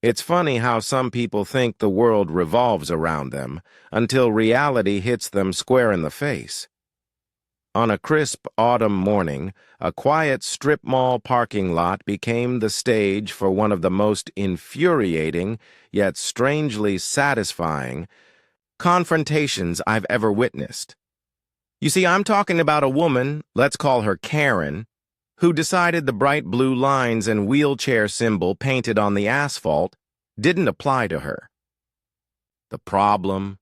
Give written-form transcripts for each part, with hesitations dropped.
It's funny how some people think the world revolves around them until reality hits them square in the face. On a crisp autumn morning, a quiet strip mall parking lot became the stage for one of the most infuriating, yet strangely satisfying, confrontations I've ever witnessed. You see, I'm talking about a woman, let's call her Karen, who decided the bright blue lines and wheelchair symbol painted on the asphalt didn't apply to her. The problem?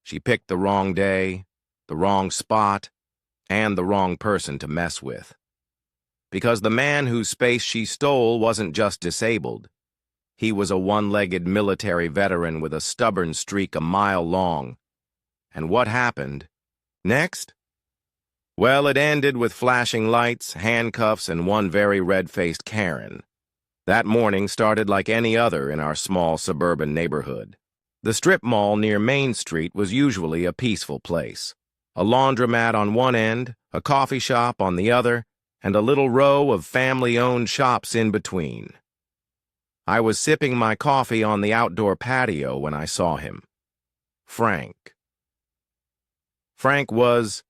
She picked the wrong day, the wrong spot, and the wrong person to mess with. Because the man whose space she stole wasn't just disabled. He was a one-legged military veteran with a stubborn streak a mile long. And what happened next? Well, it ended with flashing lights, handcuffs, and one very red-faced Karen. That morning started like any other in our small suburban neighborhood. The strip mall near Main Street was usually a peaceful place. A laundromat on one end, a coffee shop on the other, and a little row of family-owned shops in between. I was sipping my coffee on the outdoor patio when I saw him. Frank. Frank was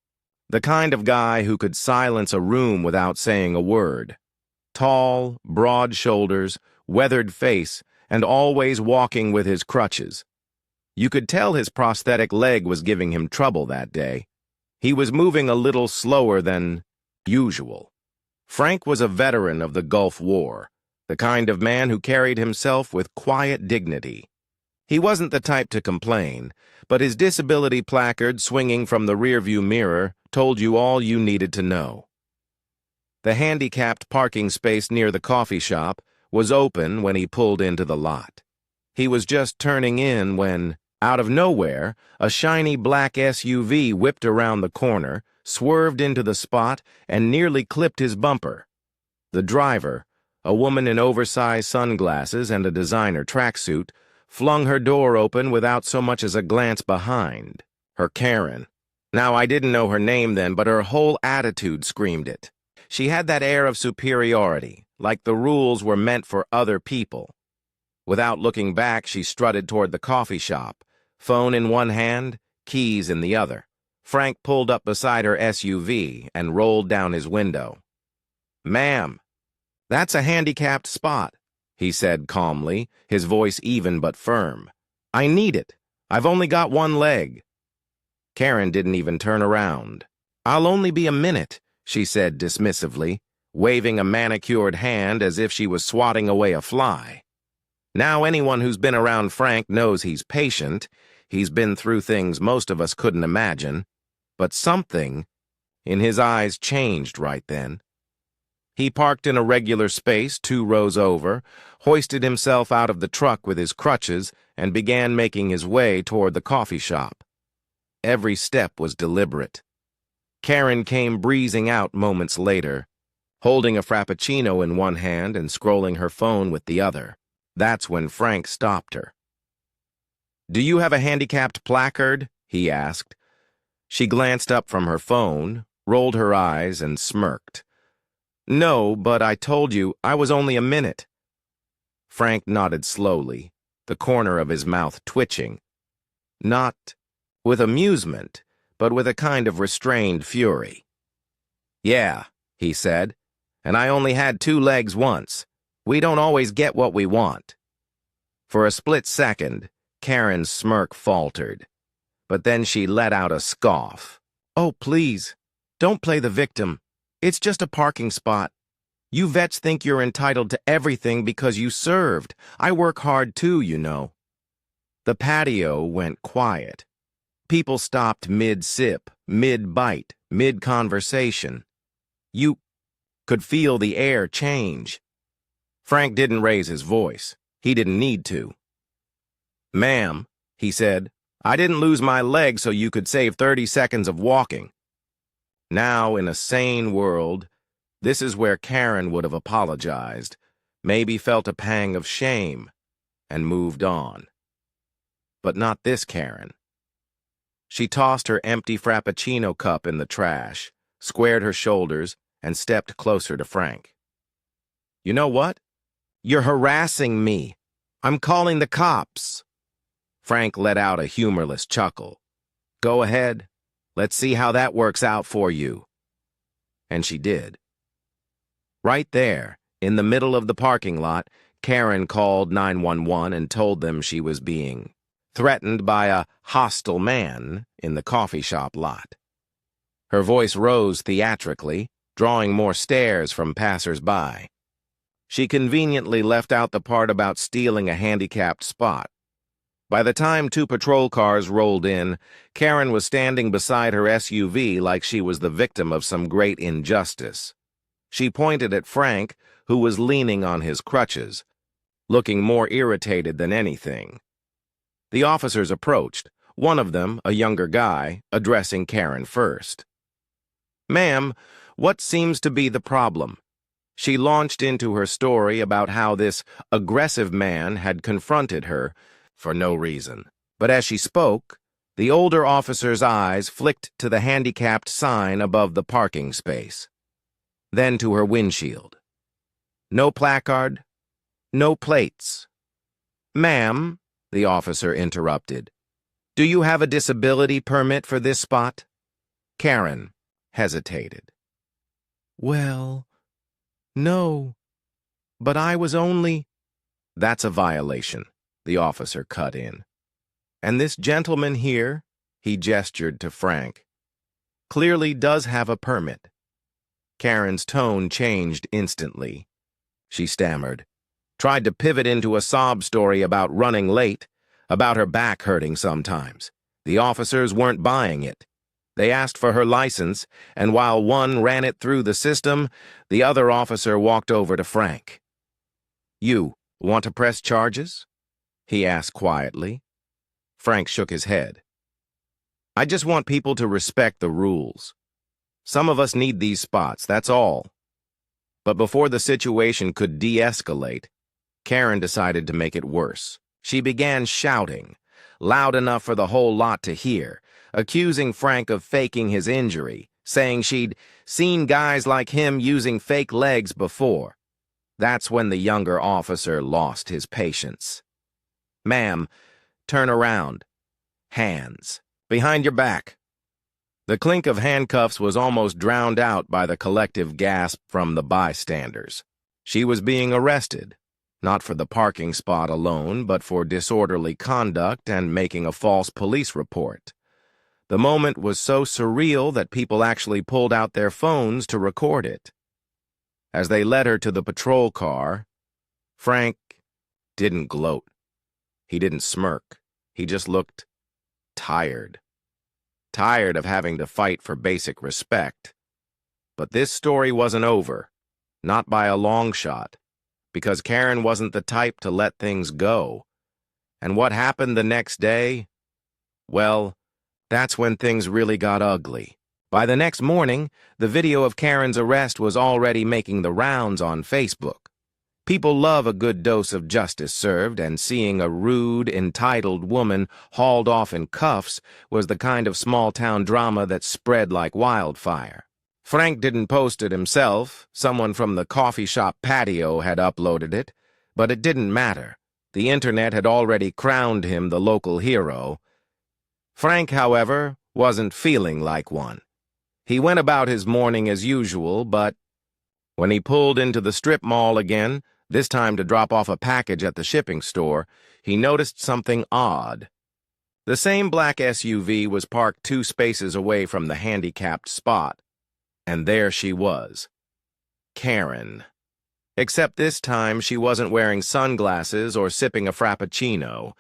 the kind of guy who could silence a room without saying a word. Tall, broad shoulders, weathered face, and always walking with his crutches. You could tell his prosthetic leg was giving him trouble that day. He was moving a little slower than usual. Frank was a veteran of the Gulf War, the kind of man who carried himself with quiet dignity. He wasn't the type to complain, but his disability placard swinging from the rearview mirror told you all you needed to know. The handicapped parking space near the coffee shop was open when he pulled into the lot. He was just turning in when, out of nowhere, a shiny black SUV whipped around the corner, swerved into the spot, and nearly clipped his bumper. The driver, a woman in oversized sunglasses and a designer tracksuit, flung her door open without so much as a glance behind. Her Karen. Now, I didn't know her name then, but her whole attitude screamed it. She had that air of superiority, like the rules were meant for other people. Without looking back, she strutted toward the coffee shop, phone in one hand, keys in the other. Frank pulled up beside her SUV and rolled down his window. "Ma'am, that's a handicapped spot," he said calmly, his voice even but firm. "I need it. I've only got one leg." Karen didn't even turn around. "I'll only be a minute," she said dismissively, waving a manicured hand as if she was swatting away a fly. Now anyone who's been around Frank knows he's patient. He's been through things most of us couldn't imagine. But something in his eyes changed right then. He parked in a regular space 2 rows over, hoisted himself out of the truck with his crutches, and began making his way toward the coffee shop. Every step was deliberate. Karen came breezing out moments later, holding a frappuccino in one hand and scrolling her phone with the other. That's when Frank stopped her. "Do you have a handicapped placard?" he asked. She glanced up from her phone, rolled her eyes, and smirked. "No, but I told you I was only a minute." Frank nodded slowly, the corner of his mouth twitching. Not with amusement, but with a kind of restrained fury. "Yeah," he said, "and I only had 2 legs once. We don't always get what we want." For a split second, Karen's smirk faltered, but then she let out a scoff. "Oh, please, don't play the victim. It's just a parking spot. You vets think you're entitled to everything because you served. I work hard too, you know." The patio went quiet. People stopped mid-sip, mid-bite, mid-conversation. You could feel the air change. Frank didn't raise his voice. He didn't need to. "Ma'am," he said, "I didn't lose my leg so you could save 30 seconds of walking." Now, in a sane world, this is where Karen would have apologized, maybe felt a pang of shame, and moved on. But not this Karen. She tossed her empty Frappuccino cup in the trash, squared her shoulders, and stepped closer to Frank. "You know what? You're harassing me." I'm calling the cops. Frank let out a humorless chuckle. Go ahead. Let's see how that works out for you. And she did. Right there, in the middle of the parking lot, Karen called 911 and told them she was being threatened by a hostile man in the coffee shop lot. Her voice rose theatrically, drawing more stares from passers-by. She conveniently left out the part about stealing a handicapped spot. By the time 2 patrol cars rolled in, Karen was standing beside her SUV like she was the victim of some great injustice. She pointed at Frank, who was leaning on his crutches, looking more irritated than anything. The officers approached, one of them, a younger guy, addressing Karen first. Ma'am, what seems to be the problem? She launched into her story about how this aggressive man had confronted her for no reason. But as she spoke, the older officer's eyes flicked to the handicapped sign above the parking space, then to her windshield. No placard, no plates. Ma'am, the officer interrupted, do you have a disability permit for this spot? Karen hesitated. Well, no, but I was only... That's a violation, the officer cut in. And this gentleman here, he gestured to Frank, clearly does have a permit. Karen's tone changed instantly. She stammered, tried to pivot into a sob story about running late, about her back hurting sometimes. The officers weren't buying it. They asked for her license, and while one ran it through the system, the other officer walked over to Frank. You want to press charges? He asked quietly. Frank shook his head. I just want people to respect the rules. Some of us need these spots, that's all. But before the situation could de-escalate, Karen decided to make it worse. She began shouting, loud enough for the whole lot to hear, accusing Frank of faking his injury, saying she'd seen guys like him using fake legs before. That's when the younger officer lost his patience. Ma'am, turn around. Hands. Behind your back. The clink of handcuffs was almost drowned out by the collective gasp from the bystanders. She was being arrested, not for the parking spot alone, but for disorderly conduct and making a false police report. The moment was so surreal that people actually pulled out their phones to record it. As they led her to the patrol car, Frank didn't gloat. He didn't smirk. He just looked tired. Tired of having to fight for basic respect. But this story wasn't over, not by a long shot, because Karen wasn't the type to let things go. And what happened the next day? Well, that's when things really got ugly. By the next morning, the video of Karen's arrest was already making the rounds on Facebook. People love a good dose of justice served, and seeing a rude, entitled woman hauled off in cuffs was the kind of small-town drama that spread like wildfire. Frank didn't post it himself. Someone from the coffee shop patio had uploaded it, but it didn't matter. The internet had already crowned him the local hero. Frank, however, wasn't feeling like one. He went about his morning as usual, but when he pulled into the strip mall again, this time to drop off a package at the shipping store, he noticed something odd. The same black SUV was parked 2 spaces away from the handicapped spot, and there she was, Karen. Except this time she wasn't wearing sunglasses or sipping a frappuccino.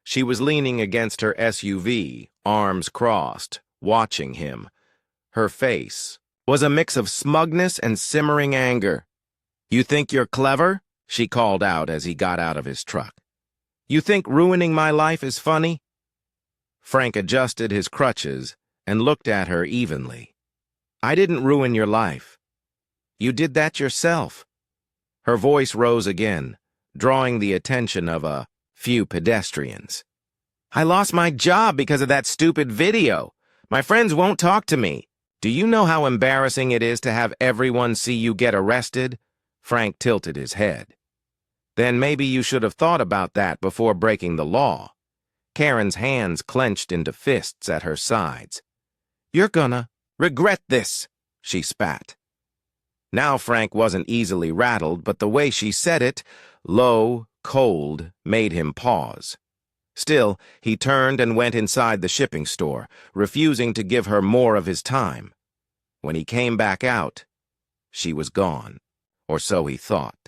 She was leaning against her SUV, arms crossed, watching him. Her face was a mix of smugness and simmering anger. You think you're clever? She called out as he got out of his truck. You think ruining my life is funny? Frank adjusted his crutches and looked at her evenly. I didn't ruin your life. You did that yourself. Her voice rose again, drawing the attention of a few pedestrians. I lost my job because of that stupid video. My friends won't talk to me. Do you know how embarrassing it is to have everyone see you get arrested? Frank tilted his head. Then maybe you should have thought about that before breaking the law. Karen's hands clenched into fists at her sides. You're gonna regret this, she spat. Now Frank wasn't easily rattled, but the way she said it, low, cold, made him pause. Still, he turned and went inside the shipping store, refusing to give her more of his time. When he came back out, she was gone, or so he thought.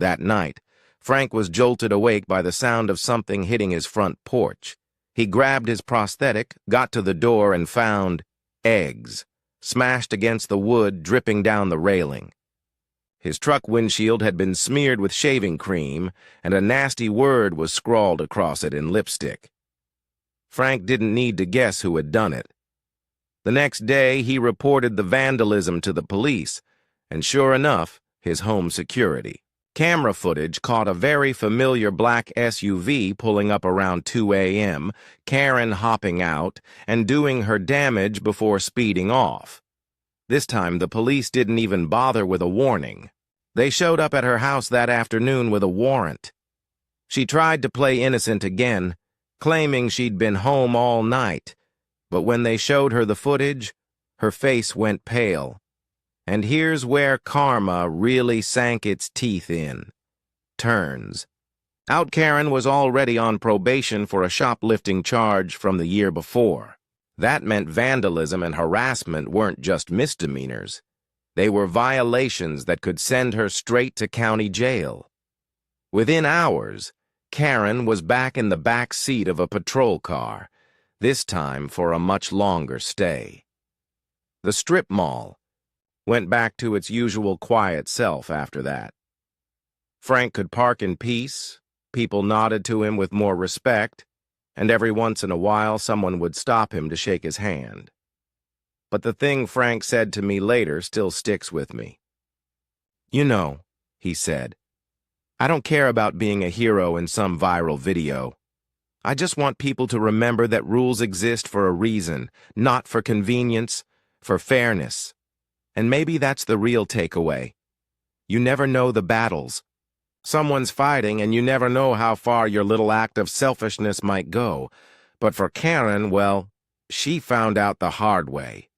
That night, Frank was jolted awake by the sound of something hitting his front porch. He grabbed his prosthetic, got to the door, and found eggs, smashed against the wood, dripping down the railing. His truck windshield had been smeared with shaving cream, and a nasty word was scrawled across it in lipstick. Frank didn't need to guess who had done it. The next day, he reported the vandalism to the police, and sure enough, his home security. Camera footage caught a very familiar black SUV pulling up around 2 a.m., Karen hopping out and doing her damage before speeding off. This time, the police didn't even bother with a warning. They showed up at her house that afternoon with a warrant. She tried to play innocent again, claiming she'd been home all night, but when they showed her the footage, her face went pale. And here's where karma really sank its teeth in. Turns. Out Karen was already on probation for a shoplifting charge from the year before. That meant vandalism and harassment weren't just misdemeanors. They were violations that could send her straight to county jail. Within hours, Karen was back in the back seat of a patrol car, this time for a much longer stay. The strip mall went back to its usual quiet self after that. Frank could park in peace, people nodded to him with more respect, and every once in a while someone would stop him to shake his hand. But the thing Frank said to me later still sticks with me. You know, he said, I don't care about being a hero in some viral video. I just want people to remember that rules exist for a reason, not for convenience, for fairness. And maybe that's the real takeaway. You never know the battles. Someone's fighting, and you never know how far your little act of selfishness might go. But for Karen, well, she found out the hard way.